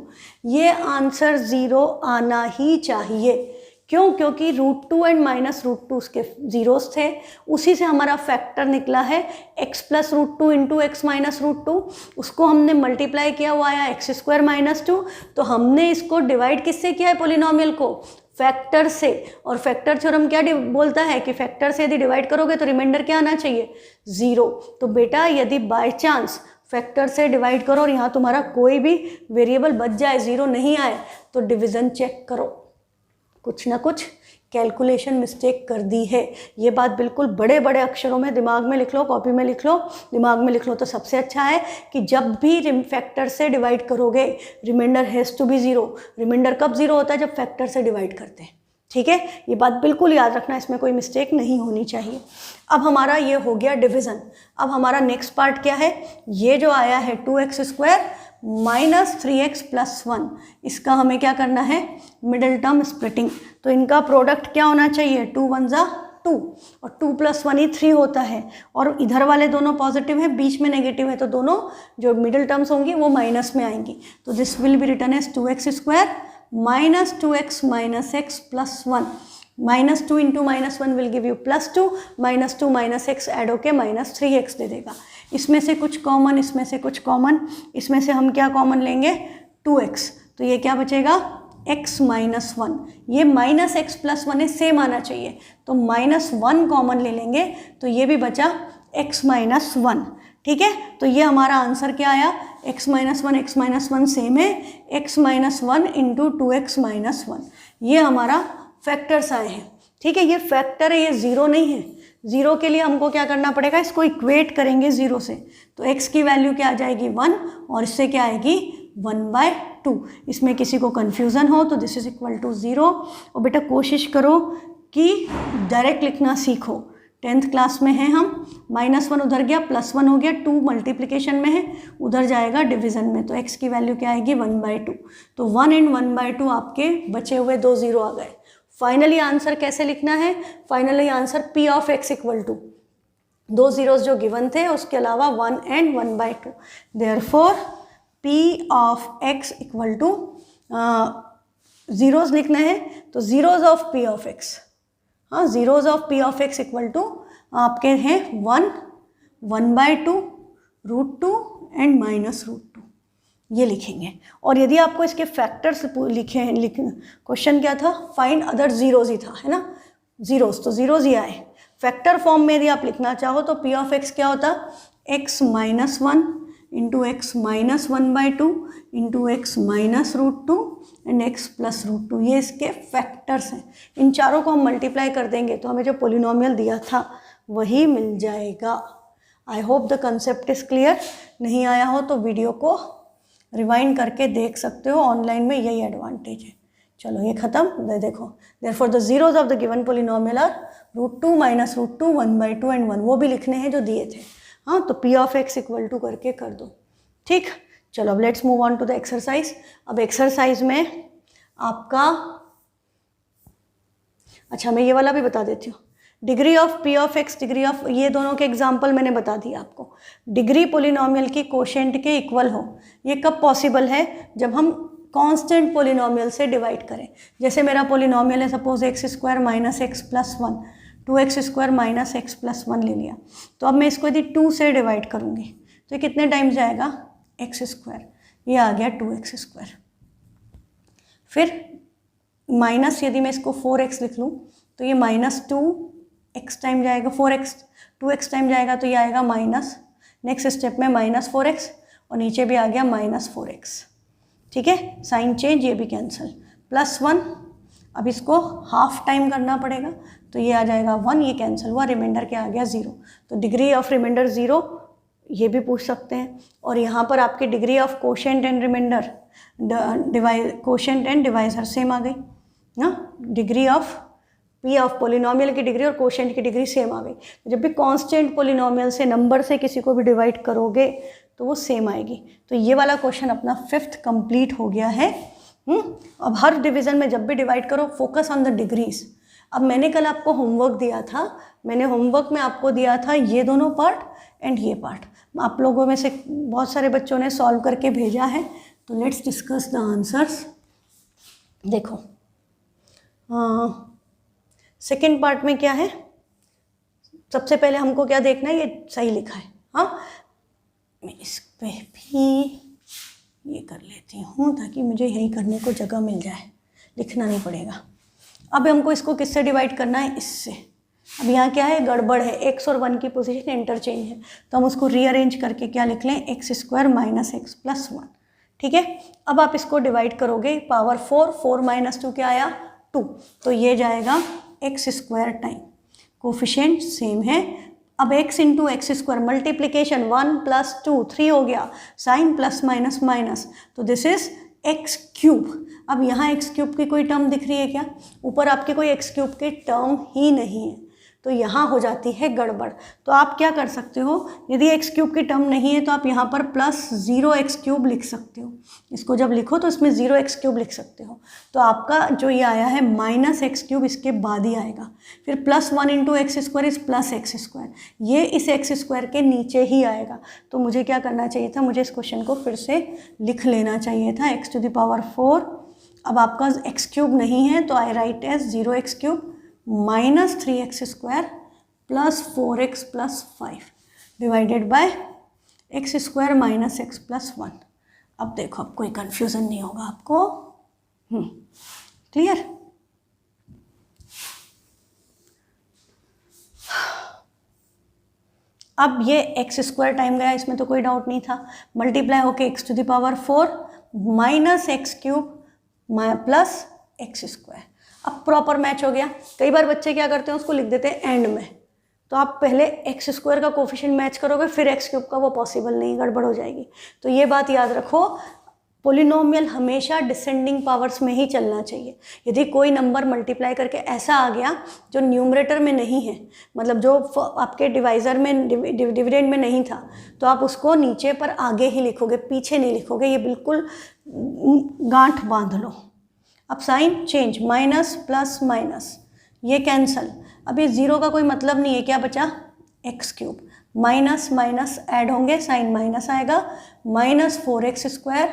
ये आंसर 0 आना ही चाहिए, क्यों, क्योंकि √2 एंड -√2 उसके जीरोस थे, उसी से हमारा फैक्टर निकला है x plus √2 into x minus √2, उसको हमने मल्टीप्लाई किया, हुआ आया एक्स स्क्वायर -2, तो हमने इसको डिवाइड किससे किया है, पोलिनोमियल को, फैक्टर से। और फैक्टर थ्योरम क्या बोलता है कि फैक्टर से यदि डिवाइड करोगे तो रिमाइंडर क्या आना चाहिए 0। तो बेटा यदि बाय चांस फैक्टर से डिवाइड करो और यहाँ तुम्हारा कोई भी वेरिएबल बच जाए, 0 नहीं आए, तो डिवीज़न चेक करो, कुछ ना कुछ कैलकुलेशन मिस्टेक कर दी है। ये बात बिल्कुल बड़े बड़े अक्षरों में दिमाग में लिख लो, कॉपी में लिख लो, दिमाग में लिख लो तो सबसे अच्छा है कि जब भी फैक्टर से डिवाइड करोगे remainder has to be 0। Remainder कब 0 होता है, जब फैक्टर से डिवाइड करते हैं, ठीक है। ये बात बिल्कुल याद रखना, इसमें कोई मिस्टेक नहीं होनी चाहिए। अब हमारा ये हो गया डिवीज़न। अब हमारा नेक्स्ट पार्ट क्या है, ये जो आया है 2x स्क्वायर -3x प्लस 1, इसका हमें क्या करना है, मिडिल टर्म स्प्लिटिंग। तो इनका प्रोडक्ट क्या होना चाहिए, 2 1 जा 2 और 2 + 1 ही 3 होता है, और इधर वाले दोनों पॉजिटिव है, बीच में नेगेटिव है, तो दोनों जो मिडिल टर्म्स होंगी वो माइनस में आएंगी। तो this will be written as 2x square -2x - x plus 1, -2 into -1 will give you +2, -2 - x add होके -3x दे देगा। इसमें से कुछ कॉमन, इसमें से कुछ कॉमन, इसमें से हम क्या कॉमन लेंगे 2x, तो ये क्या बचेगा x - 1, ये -x प्लस 1 है, सेम आना चाहिए, तो -1 कॉमन ले लेंगे, तो ये भी बचा x - 1, ठीक है। तो ये हमारा आंसर क्या आया, x - 1 सेम है, x - 1 इंटू 2x - 1, ये हमारा फैक्टर्स आए हैं, ठीक है। ये फैक्टर है, ये 0 नहीं है। 0 के लिए हमको क्या करना पड़ेगा, इसको इक्वेट करेंगे 0 से, तो x की वैल्यू क्या आ जाएगी 1 और इससे क्या आएगी 1/2। इसमें किसी को कन्फ्यूज़न हो तो दिस इज इक्वल टू 0। और बेटा कोशिश करो कि डायरेक्ट लिखना सीखो, 10th क्लास में हैं हम, -1 उधर गया, +1 हो गया, 2 मल्टीप्लिकेशन में है, उधर जाएगा डिवीज़न में, तो x की वैल्यू क्या आएगी 1/2। तो 1 एंड 1/2 आपके बचे हुए 2 0 आ गए। फाइनली आंसर कैसे लिखना है, finally answer P of x equal to 2 zeros जो गिवन थे उसके अलावा 1 and 1/2, therefore P of x equal to zeros लिखना है, तो zeros of P of x, हाँ zeros of P of x equal to आपके हैं 1, 1/2, √2 एंड -√2, ये लिखेंगे। और यदि आपको इसके फैक्टर्स क्वेश्चन क्या था, फाइंड अदर जीरोज ही था, है ना, जीरोज, तो जीरोज ही आए। फैक्टर फॉर्म में यदि आप लिखना चाहो तो P ऑफ x क्या होता, x - 1 into x minus 1/2 into x minus √2 and x plus √2, ये इसके फैक्टर्स हैं। इन चारों को हम मल्टीप्लाई कर देंगे तो हमें जो पोलिनोमियल दिया था वही मिल जाएगा। I hope the concept is clear. नहीं आया हो तो वीडियो को रिवाइंड करके देख सकते हो, ऑनलाइन में यही एडवांटेज है। चलो ये खत्म। देखो therefore the zeros of the given polynomial are √2 minus √2 1/2 and 1, वो भी लिखने हैं जो दिए थे। हाँ, तो P of X equal to करके कर दो। ठीक, चलो अब let's move on to the exercise. अब एक्सरसाइज में आपका, अच्छा मैं ये वाला भी बता देती हूँ, degree of P of X, degree of, ये दोनों के एग्जाम्पल मैंने बता दिया आपको। डिग्री पोलिनोमियल की कोशेंट के इक्वल हो, ये कब पॉसिबल है? जब हम कांस्टेंट पोलिनोमियल से डिवाइड करें। जैसे मेरा पोलिनोमियल है suppose x² minus x plus 1, 2x² minus x plus 1 ले लिया। तो अब मैं इसको यदि 2 से डिवाइड करूँगी तो ये कितने टाइम्स जाएगा? x², ये आ गया 2x²। फिर माइनस, यदि मैं इसको 4x लिख लूँ तो ये माइनस 2x टाइम जाएगा, 2x टाइम जाएगा तो ये आएगा माइनस, नेक्स्ट स्टेप में माइनस 4x और नीचे भी आ गया माइनस 4x। ठीक है, साइन चेंज, ये भी कैंसिल, प्लस 1। अब इसको हाफ टाइम करना पड़ेगा तो ये आ जाएगा 1, ये कैंसिल हुआ, रिमाइंडर क्या आ गया 0। तो डिग्री ऑफ रिमाइंडर 0, ये भी पूछ सकते हैं। और यहाँ पर आपकी degree of quotient and remainder, quotient and divisor same आ गई ना। Degree of P of polynomial की डिग्री और कोशेंट की डिग्री सेम आ गई। जब भी कांस्टेंट पोलिनोमियल से नंबर से किसी को भी डिवाइड करोगे तो वो सेम आएगी। तो ये वाला क्वेश्चन अपना 5th कंप्लीट हो गया है। अब हर डिवीज़न में जब भी डिवाइड करो फोकस ऑन द डिग्रीज। अब मैंने कल आपको होमवर्क दिया था, मैंने होमवर्क में आपको दिया था ये दोनों पार्ट एंड ये पार्ट। आप लोगों में से बहुत सारे बच्चों ने सॉल्व करके भेजा है, तो लेट्स डिस्कस द आंसर्स। देखो सेकेंड पार्ट में क्या है, सबसे पहले हमको क्या देखना है, ये सही लिखा है। हाँ, मैं इस पे भी ये कर लेती हूँ ताकि मुझे यही करने को जगह मिल जाए, लिखना नहीं पड़ेगा। अब हमको इसको किससे डिवाइड करना है? इससे। अब यहाँ क्या है, गड़बड़ है, x और 1 की पोजीशन इंटरचेंज है, तो हम उसको रीअरेंज करके क्या लिख लें, x² माइनस एक्स प्लस 1। ठीक है, अब आप इसको डिवाइड करोगे, पावर 4, 4 माइनस 2 क्या आया 2, तो ये जाएगा x² टाइम, कोफिशिएंट सेम है। अब x इंटू x² मल्टीप्लीकेशन 1 + 2 3 हो गया, साइन प्लस माइनस माइनस, तो दिस इज x³ अब यहाँ x³ की कोई टर्म दिख रही है क्या? ऊपर आपके कोई x³ की टर्म ही नहीं है, तो यहाँ हो जाती है गड़बड़। तो आप क्या कर सकते हो, यदि x³ की टर्म नहीं है तो आप यहाँ पर +0x³ लिख सकते हो। इसको जब लिखो तो इसमें 0x³ लिख सकते हो। तो आपका जो ये आया है -x³ इसके बाद ही आएगा। फिर +1 इंटू x² इज +x², ये इस x² के नीचे ही आएगा। तो मुझे क्या करना चाहिए था, मुझे इस क्वेश्चन को फिर से लिख लेना चाहिए था, x⁴। अब आपका x³ नहीं है तो I write as 0x³ -3x² + 4x + 5 divided by x² minus x plus 1। अब देखो, अब कोई कन्फ्यूज़न नहीं होगा आपको। क्लियर? अब ये x² टाइम गया, इसमें तो कोई डाउट नहीं था, मल्टीप्लाई होके x⁴ minus x³ plus x²। अब प्रॉपर मैच हो गया। कई बार बच्चे क्या करते हैं, उसको लिख देते हैं एंड में, तो आप पहले x² का कोफिशिएंट मैच करोगे फिर x³ का, वो पॉसिबल नहीं, गड़बड़ हो जाएगी। तो ये बात याद रखो, पोलिनोमियल हमेशा डिसेंडिंग पावर्स में ही चलना चाहिए। यदि कोई नंबर मल्टीप्लाई करके ऐसा आ गया जो न्यूमरेटर में नहीं है, मतलब जो आपके डिवाइज़र में डिविडेंड में नहीं था, तो आप उसको नीचे पर आगे ही लिखोगे, पीछे नहीं लिखोगे, ये बिल्कुल गांठ बांध लो। अब sign change, minus plus minus, ये कैंसल। अब ये 0 का कोई मतलब नहीं है, क्या बचा x³ माइनस माइनस ऐड होंगे, साइन माइनस आएगा, -4x²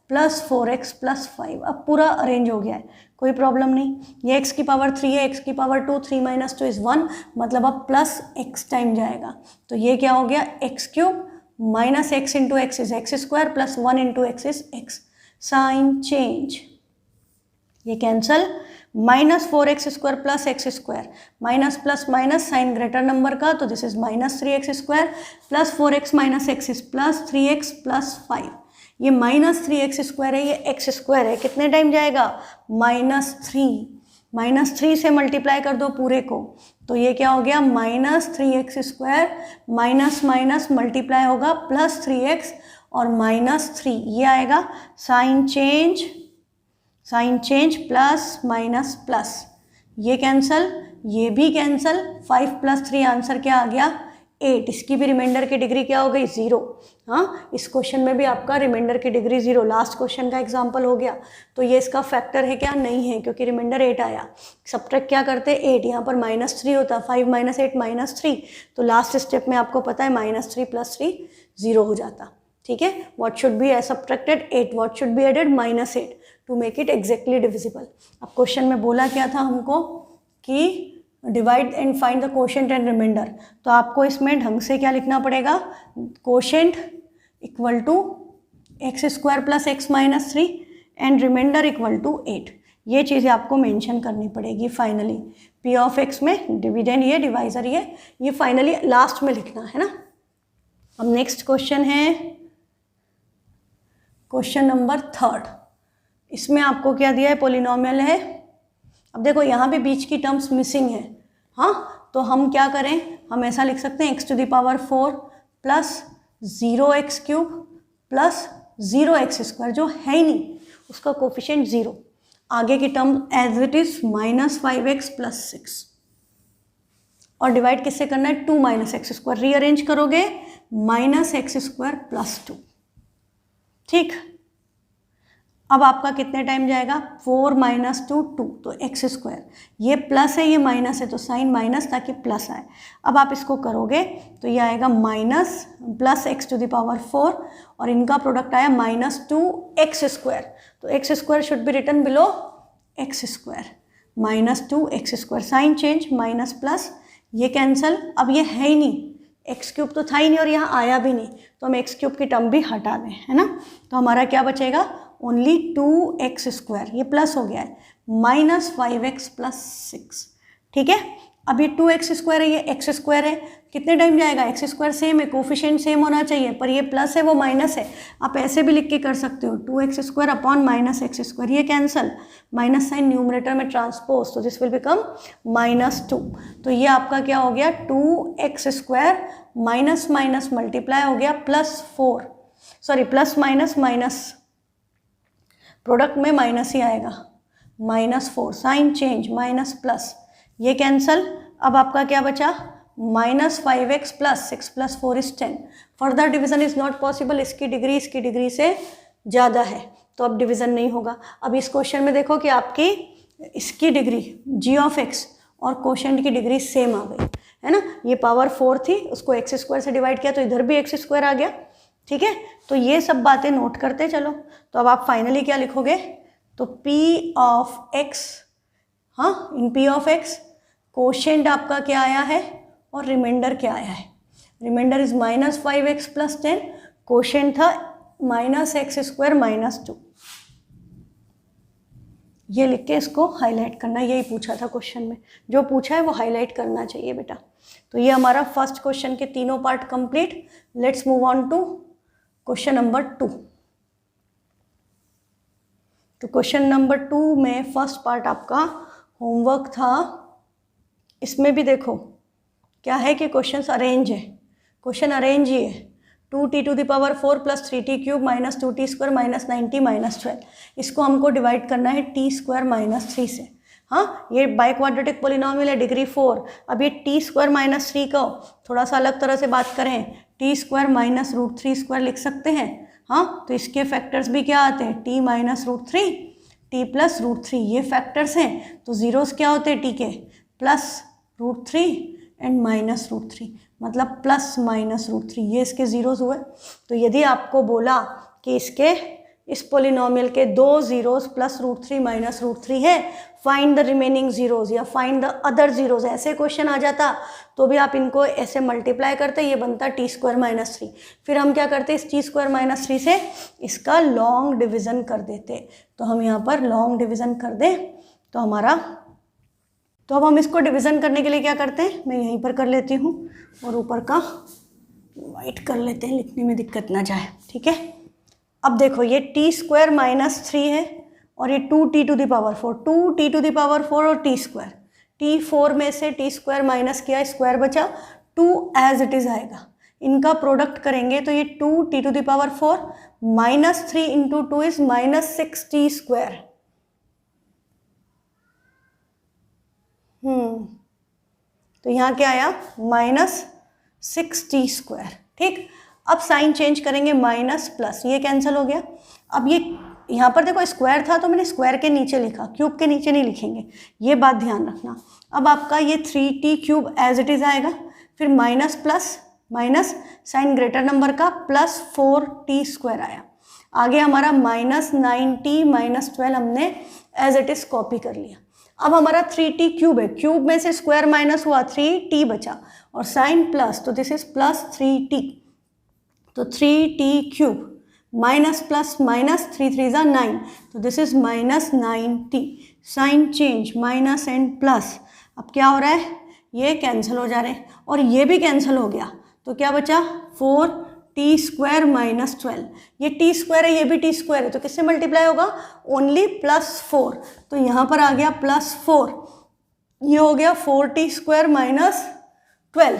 + 4x + 5। अब पूरा अरेंज हो गया है, कोई प्रॉब्लम नहीं। ये x⁴ है, x⁴2 3 - 2 = 1, मतलब अब +x टाइम जाएगा। तो ये क्या हो गया, x³ -x into x is x² + 1 into x is x, sign change, ये cancel, -4x² plus x², minus plus minus sign greater number का, तो this is -3x² plus 4x minus x is plus 3x plus 5। ये -3x² है, ये x² है, कितने time जाएगा? -3 से मल्टीप्लाई कर दो पूरे को, तो ये क्या हो गया? -3x² माइनस माइनस मल्टीप्लाई होगा प्लस 3x और -3, ये आएगा sign change plus minus plus, ये कैंसल, ये भी कैंसल, 5 + 3 आंसर क्या आ गया? 8। इसकी भी रिमाइंडर की डिग्री क्या हो गई? 0। हाँ, इस क्वेश्चन में भी आपका रिमाइंडर की डिग्री 0, लास्ट क्वेश्चन का एग्जांपल हो गया। तो ये इसका फैक्टर है क्या? नहीं है, क्योंकि रिमाइंडर 8 आया। सब्ट्रैक्ट क्या करते? 8, यहाँ पर -3 होता, 5 - 8 -3, तो लास्ट स्टेप में आपको पता है -3 + 3 0 हो जाता। ठीक है, what should be subtracted? 8, what should be added? -8 to make it exactly divisible. अब क्वेश्चन में बोला क्या था हमको कि divide and find the quotient and remainder, तो आपको इसमें ढंग से क्या लिखना पड़ेगा? Quotient equal to x² plus x - 3 and remainder equal to 8। ये चीज़ें आपको मेंशन करनी पड़ेगी फाइनली। p ऑफ x में डिविडेंड ये, डिवाइजर ये फाइनली लास्ट में लिखना है ना। अब नेक्स्ट क्वेश्चन है क्वेश्चन नंबर 3। इसमें आपको क्या दिया है? पॉलिनोमियल है। अब देखो यहाँ पे बीच की टर्म्स मिसिंग है, हाँ, तो हम क्या करें? हम ऐसा लिख सकते हैं x⁴ plus 0x³ plus 0x², जो है ही नहीं, उसका कोफिशिएंट 0। आगे की term as it is -5x plus 6, और डिवाइड किससे करना है? 2 - x², रीअरेंज करोगे -x² प्लस 2। ठीक, अब आपका कितने टाइम जाएगा? 4 - 2 2, तो x², ये प्लस है ये माइनस है, तो साइन माइनस ताकि प्लस आए। अब आप इसको करोगे तो ये आएगा माइनस प्लस x⁴, और इनका प्रोडक्ट आया -2x², तो x² should be written below x², -2x², sign change minus plus, ये कैंसल। अब ये है ही नहीं, x³ तो था ही नहीं और यहाँ आया भी नहीं, तो हम x³ की टर्म भी हटा दें, है ना। तो हमारा क्या बचेगा? ओनली 2x², ये प्लस हो गया है, -5x प्लस 6। ठीक है, अब ये 2x² है, ये x² है, कितने टाइम जाएगा? x² सेम है, कोफिशिएंट सेम होना चाहिए, पर ये प्लस है वो माइनस है। आप ऐसे भी लिख के कर सकते हो, 2x² अपॉन -x², ये कैंसल, माइनस साइन न्यूमरेटर में ट्रांसपोज, तो दिस विल बिकम -2। तो ये आपका क्या हो गया? 2x² माइनस माइनस मल्टीप्लाई हो गया +4, sorry plus minus minus, product में माइनस ही आएगा, -4, साइन चेंज माइनस प्लस, ये कैंसल। अब आपका क्या बचा? -5x plus 6 + 4 = 10। Further division is not possible, इसकी डिग्री से ज़्यादा है, तो अब डिवीजन नहीं होगा। अब इस क्वेश्चन में देखो कि आपकी इसकी डिग्री g ऑफ x और कोशेंट की डिग्री सेम आ गई, है ना। ये पावर 4 थी, उसको x² से डिवाइड किया तो इधर भी x² आ गया। ठीक है, तो ये सब बातें नोट करते चलो। तो अब आप फाइनली क्या लिखोगे? तो p ऑफ x, हाँ, इन p ऑफ x कोशेंट आपका क्या आया है और रिमाइंडर क्या आया है? Reminder is -5x plus 10, quotient था -x² - 2। ये लिख के इसको हाईलाइट करना, यही पूछा था क्वेश्चन में, जो पूछा है वो हाईलाइट करना चाहिए बेटा। तो ये हमारा फर्स्ट क्वेश्चन के तीनों part complete. Let's move on to question number 2। तो क्वेश्चन नंबर 2 में फर्स्ट पार्ट आपका होमवर्क था। इसमें भी देखो क्या है कि क्वेश्चन अरेंज है, क्वेश्चन अरेंज ही है। 2t⁴ plus 3t³ minus 2t² minus 90 minus 12, इसको हमको डिवाइड करना है t² - 3 से। हाँ, ये बाई क्वाड्रेटिक पोलिनोमियल है, डिग्री 4। अब ये t² - 3 को थोड़ा सा अलग तरह से बात करें, t² - √3² लिख सकते हैं। हाँ, तो इसके फैक्टर्स भी क्या आते हैं? t - √3, t + √3, ये फैक्टर्स हैं। तो जीरोस क्या होते हैं? t के +√3 एंड -√3, मतलब +-√3, ये इसके जीरोस हुए। तो यदि आपको बोला कि इसके इस पोलिनोमियल के 2 जीरोस +√3 -√3 है, फाइंड द रिमेनिंग जीरोस या फाइंड द अदर जीरोस, ऐसे क्वेश्चन आ जाता तो भी आप इनको ऐसे मल्टीप्लाई करते, ये बनता t² - 3। फिर हम क्या करते? इस t² - 3 से इसका लॉन्ग डिवीज़न कर देते। तो हम यहाँ पर लॉन्ग डिवीज़न कर दें तो अब हम इसको डिवीज़न करने के लिए क्या करते हैं, मैं यहीं पर कर लेती हूँ और ऊपर का वाइट कर लेते हैं, लिखने में दिक्कत ना जाए, ठीक है। अब देखो ये टी स्क्वायर माइनस 3 है और ये 2t to the power 4, 2t to the power 4 और टी स्क्वायर, टी 4 में से टी स्क्वायर माइनस किया, स्क्वायर बचा, 2 एज इट इज़ आएगा। इनका प्रोडक्ट करेंगे तो ये 2t to the power 4 minus 3 into 2 is minus 6t square. तो यहाँ क्या आया, माइनस 6t स्क्वायर, ठीक। अब साइन चेंज करेंगे, माइनस प्लस, ये कैंसिल हो गया। अब ये यहाँ पर देखो स्क्वायर था तो मैंने स्क्वायर के नीचे लिखा, क्यूब के नीचे नहीं लिखेंगे, ये बात ध्यान रखना। अब आपका ये 3t cube as it is आएगा, फिर minus plus minus, sign greater number का, प्लस 4t स्क्वायर आया। आगे हमारा माइनस 9t माइनस 12 हमने एज इट इज़ कॉपी कर लिया। अब हमारा 3t क्यूब है, क्यूब में से स्क्वायर माइनस हुआ, 3t बचा और साइन प्लस, तो दिस इज प्लस 3t, तो 3t cube minus plus minus, 3 3 ज़ा 9, तो this is minus 9t। Sign change, minus and plus, अब क्या हो रहा है, ये कैंसिल हो जा रहे हैं और ये भी कैंसिल हो गया, तो क्या बचा 4t स्क्वायर माइनस 12। ये t स्क्वायर है, ये भी t स्क्वायर है, तो किससे मल्टीप्लाई होगा, ओनली प्लस 4, तो यहाँ पर आ गया प्लस 4, ये हो गया 4t स्क्वायर माइनस 12,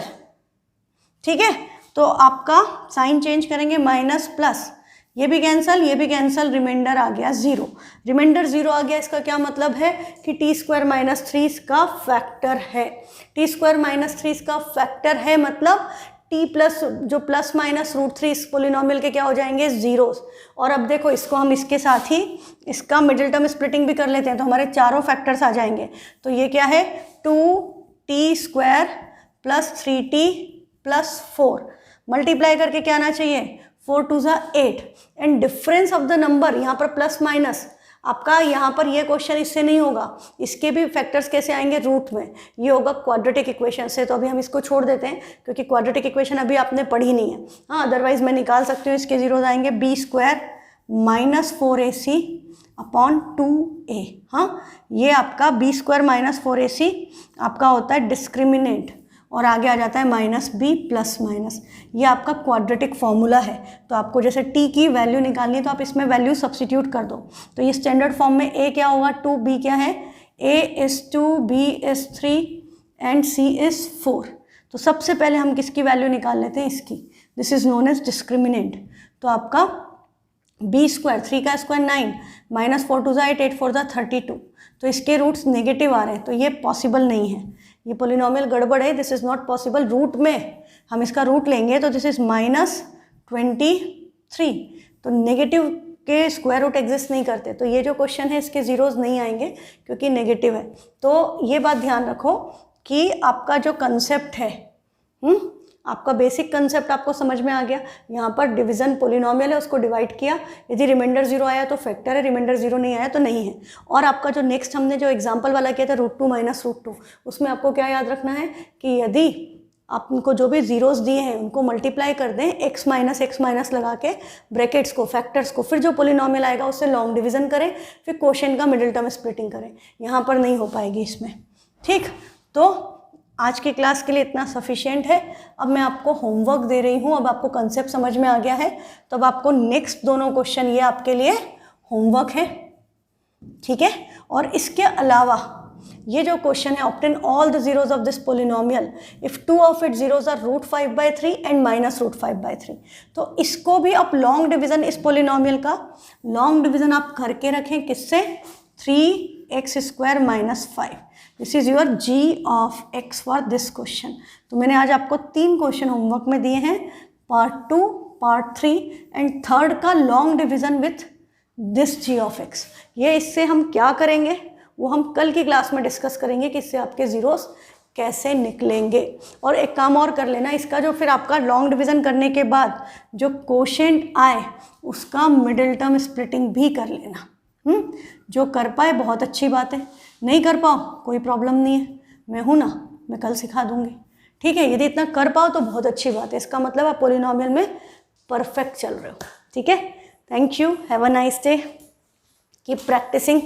ठीक है। तो आपका साइन चेंज करेंगे, माइनस प्लस, ये भी कैंसल, रिमाइंडर आ गया 0, रिमाइंडर 0 आ गया। इसका क्या मतलब है कि टी स्क्वायर माइनस 3 इसका फैक्टर है, टी स्क्वायर माइनस 3 इसका फैक्टर है, मतलब टी प्लस जो प्लस माइनस √3 इस पोलिनोमियल के क्या हो जाएंगे, जीरोस। और अब देखो इसको हम इसके साथ ही इसका मिडिल टर्म स्प्लिटिंग भी कर लेते हैं, तो हमारे चारों फैक्टर्स आ जाएंगे। तो ये क्या है, 2t square plus 3t plus 4, multiply करके क्या आना चाहिए, 4 2 ज़ा 8, and difference of the number, यहाँ पर प्लस माइनस, आपका यहाँ पर ये क्वेश्चन इससे नहीं होगा, इसके भी फैक्टर्स कैसे आएंगे, रूट में, ये होगा क्वाड्रेटिक इक्वेशन से। तो अभी हम इसको छोड़ देते हैं क्योंकि क्वाड्रेटिक इक्वेशन अभी आपने पढ़ी नहीं है। हाँ, अदरवाइज मैं निकाल सकती हूँ, इसके जीरोज आएंगे, b square minus 4ac upon 2a। हाँ, ये आपका b स्क्वायर माइनस 4ac आपका होता है डिस्क्रिमिनेंट, और आगे आ जाता है माइनस b प्लस माइनस, ये आपका क्वाड्रेटिक फॉर्मूला है। तो आपको जैसे t की वैल्यू निकालनी है तो आप इसमें वैल्यू सब्स्टिट्यूट कर दो। तो ये स्टैंडर्ड फॉर्म में a क्या होगा 2, b क्या है, a is 2, b is 3 and c is 4। तो सबसे पहले हम किसकी वैल्यू निकाल लेते हैं, इसकी, this is known as discriminant. तो आपका b स्क्वायर, 3 का स्क्वायर 9, माइनस 4 2 ज़ा 8, 8 4 ज़ा 32, तो इसके रूट्स नेगेटिव आ रहे हैं, तो ये पॉसिबल नहीं है, ये पोलिनोमियल गड़बड़ है, this is not possible. Root में हम इसका रूट लेंगे तो दिस इज माइनस 23, तो नेगेटिव के स्क्वायर रूट एग्जिस्ट नहीं करते, तो ये जो क्वेश्चन है इसके जीरोज नहीं आएंगे क्योंकि नेगेटिव है। तो ये बात ध्यान रखो कि आपका जो कंसेप्ट है, आपका बेसिक कंसेप्ट आपको समझ में आ गया। यहाँ पर डिवीजन पोलिनोमियल है, उसको डिवाइड किया, यदि रिमाइंडर 0 आया तो फैक्टर है, रिमाइंडर 0 नहीं आया तो नहीं है। और आपका जो नेक्स्ट हमने जो एग्जांपल वाला किया था √2 माइनस √2, उसमें आपको क्या याद रखना है कि यदि आप उनको जो भी जीरोस दिए हैं उनको मल्टीप्लाई कर दें x माइनस लगा के ब्रैकेट्स को, फैक्टर्स को, फिर जो पोलिनोमियल आएगा उससे लॉन्ग डिवीजन करें, फिर क्वोशिएंट का मिडिल टर्म स्प्लिटिंग करें। यहाँ पर नहीं हो पाएगी इसमें, ठीक। तो आज की क्लास के लिए इतना सफिशिएंट है। अब मैं आपको होमवर्क दे रही हूँ, अब आपको कंसेप्ट समझ में आ गया है, तो अब आपको नेक्स्ट दोनों क्वेश्चन ये आपके लिए होमवर्क है, ठीक है। और इसके अलावा ये जो क्वेश्चन है, obtain all the zeros of this polynomial if 2 of it zeros are √5/3 and minus √5/3, तो इसको भी आप लॉन्ग डिवीजन, इस पोलिनोमियल का लॉन्ग डिवीजन आप करके रखें, किससे, 3x square minus 5। This is your g of x for this question. तो मैंने आज आपको 3 क्वेश्चन होमवर्क में दिए हैं, पार्ट 2, पार्ट 3 एंड थर्ड का long division with this g of x। ये इससे हम क्या करेंगे वो हम कल की क्लास में डिस्कस करेंगे कि इससे आपके जीरोस कैसे निकलेंगे। और एक काम और कर लेना, इसका जो फिर आपका लॉन्ग डिवीजन करने के बाद जो क्वोशिएंट आए उसका मिडिल टर्म स्प्लिटिंग भी कर लेना। जो कर पाए बहुत अच्छी बात है, नहीं कर पाओ कोई प्रॉब्लम नहीं है, मैं हूँ ना, मैं कल सिखा दूंगी, ठीक है। यदि इतना कर पाओ तो बहुत अच्छी बात है, इसका मतलब आप पोलिनोमियल में परफेक्ट चल रहे हो, ठीक है। Thank you, have a nice day, keep practising.